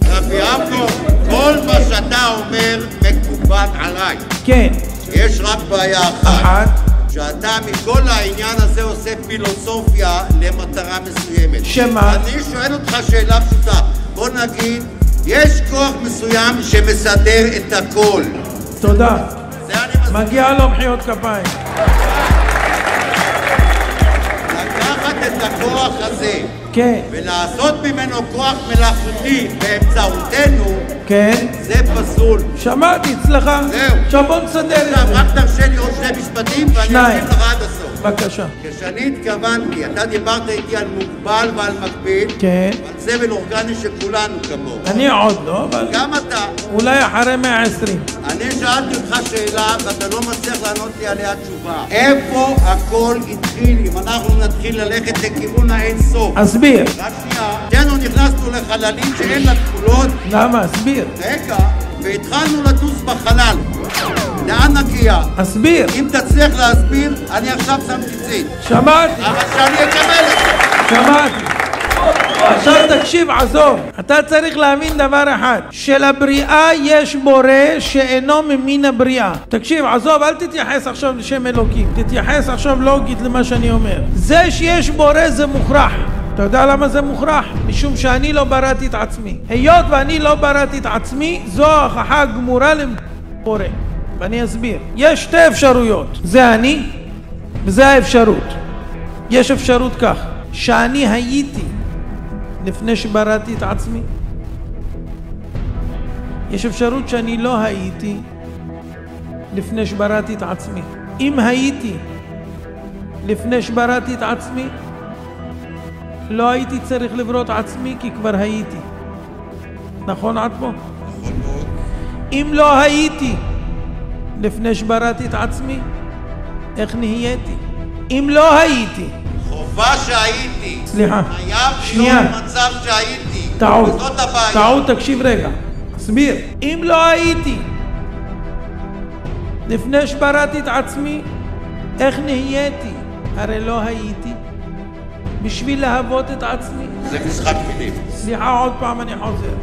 רבי אמנון, כל מה שאתה אומר מקובל עליי. כן. יש רק בעיה אחת. שאתה מכל העניין הזה עושה פילוסופיה למטרה מסוימת. שמה? אני שואל אותך שאלה פשוטה. בוא נגיד, יש כוח מסוים שמסדר את הכל. תודה. מגיע לו מחיאות כפיים. לקחת את הכוח הזה. כן. ולעשות ממנו כוח מלאכותי באמצעותנו. כן. זה פסול. שמעתי אצלך. זהו. עכשיו בוא נסדר את זה. רק תרשה לי עוד שני משפטים ואני אגיד לך עד הסוף. בבקשה. כשאני התכוונתי, אתה דיברת איתי על מוגבל ועל מקביל. כן. ועל סבל אורגני של כולנו כמוהו. אני עוד לא, אבל... גם אתה. אולי אחרי 120. אני שאלתי אותך שאלה ואתה לא מצליח לענות לי עליה תשובה. איפה הכל התחיל אם אנחנו נתחיל ללכת לכיוון האינסוף? אסביר. רק שנייה. שנינו נכנסנו לחללים שאין לה גבולות. למה? אסביר. רגע. והתחלנו לטוס בחלל. לאן נגיע? אסביר. אם תצליח להסביר, אני עכשיו שמתי ציד. שמעתי. אבל שאני אקבל את זה. שמעתי. עכשיו תקשיב, עזוב. אתה צריך להאמין דבר אחד. שלבריאה יש בורא שאינו ממין הבריאה. תקשיב, עזוב, אל תתייחס עכשיו לשם אלוקים. תתייחס עכשיו לוגית למה שאני אומר. זה שיש בורא זה מוכרח. אתה יודע למה זה מוכרח? משום שאני לא בראתי את עצמי. היות ואני לא בראתי את עצמי, זו ההוכחה הגמורה לבורא. ואני אסביר. יש שתי אפשרויות. זה אני, וזה האפשרות. יש אפשרות כך, שאני הייתי לפני שבראתי את עצמי. יש אפשרות שאני לא הייתי לפני שבראתי את עצמי. אם הייתי לפני שבראתי את עצמי, לא הייתי צריך לברוא את עצמי כי כבר הייתי. נכון עד פה? נכון מאוד. אם לא הייתי לפני שבראתי את עצמי, איך נהייתי? אם לא הייתי. חובה שהייתי. סליחה. חייב להיות מצב שהייתי. טעות. וזאת הבעיה. טעות, תקשיב רגע. אסביר. אם לא הייתי לפני שבראתי את עצמי, איך נהייתי? הרי לא הייתי. בשביל להוות את עצמי. זה משחק מילים. סליחה, עוד פעם אני חוזר.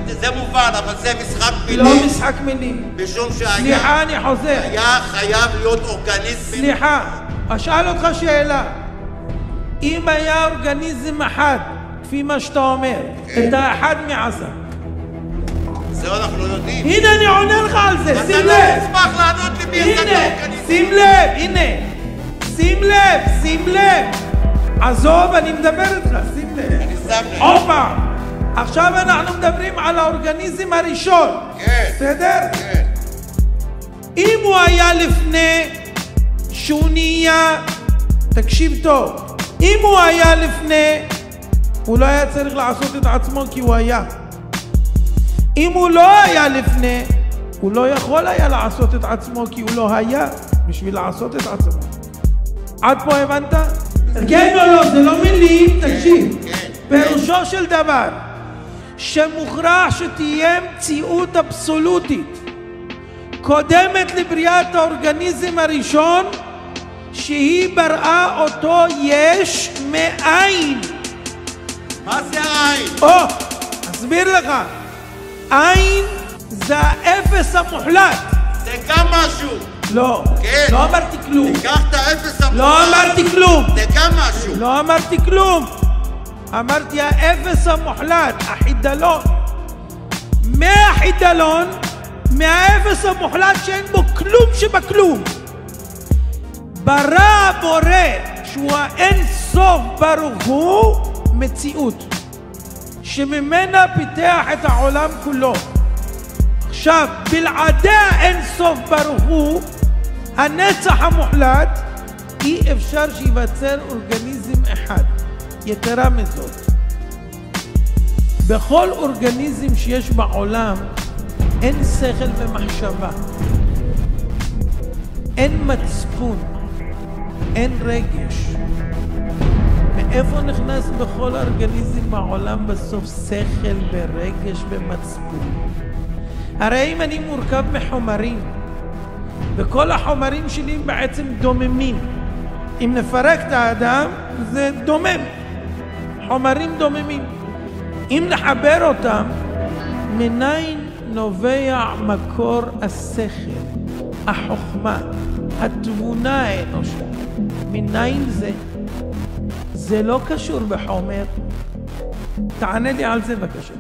זה מובן, אבל זה משחק מילים. לא משחק מילים. משום שהיה... סליחה, אני חוזר. היה חייב להיות אורגניזם. סליחה, אשאל אותך שאלה. אם היה אורגניזם אחד, כפי מה שאתה אומר, את האחד מעזה. זה אנחנו לא יודעים. הנה אני עונה לך על זה, שים לב. אתה לא תשמח לענות לי מי יצא הנה, שים לב, הנה. שים לב, שים לב. עזוב, אני מדבר איתך, שים לב. עוד פעם. עכשיו אנחנו מדברים על האורגניזם הראשון. כן. בסדר? כן. אם הוא היה לפני שהוא נהיה, תקשיב טוב, אם הוא היה לפני, הוא לא היה צריך לעשות את עצמו כי הוא היה. אם הוא לא היה לפני, הוא לא יכול היה לעשות את עצמו כי הוא לא היה בשביל לעשות את עצמו. עד פה הבנת? כן או לא? זה לא מילים, תקשיב. פירושו של דבר שמוכרח שתהיה מציאות אבסולוטית קודמת לבריאת האורגניזם הראשון, שהיא בראה אותו יש מאין. מה זה העין? אסביר לך. עין זה האפס המוחלט. זה גם משהו. לא, כן. לא אמרתי כלום. תיקח את האפס המוחלט. לא אמרתי כלום. זה גם משהו. לא אמרתי כלום. אמרתי האפס המוחלט, החידלון. מהחידלון, מהאפס המוחלט שאין בו כלום שבכלום. ברא הבורא, שהוא האין סוף ברוך הוא, מציאות שממנה פיתח את העולם כולו. עכשיו, בלעדי האין סוף ברוך הוא, הנצח המוחלט, אי אפשר שיווצר אורגניזם אחד. יתרה מזאת, בכל אורגניזם שיש בעולם אין שכל ומחשבה, אין מצפון, אין רגש. מאיפה נכנס בכל אורגניזם בעולם בסוף שכל ורגש ומצפון? הרי אם אני מורכב מחומרים וכל החומרים שלי בעצם דוממים, אם נפרק את האדם זה דומם, חומרים דוממים. אם נחבר אותם, מניין נובע מקור השכל, החוכמה, התבונה האנושית. מניין זה? זה לא קשור בחומר. תענה לי על זה בבקשה.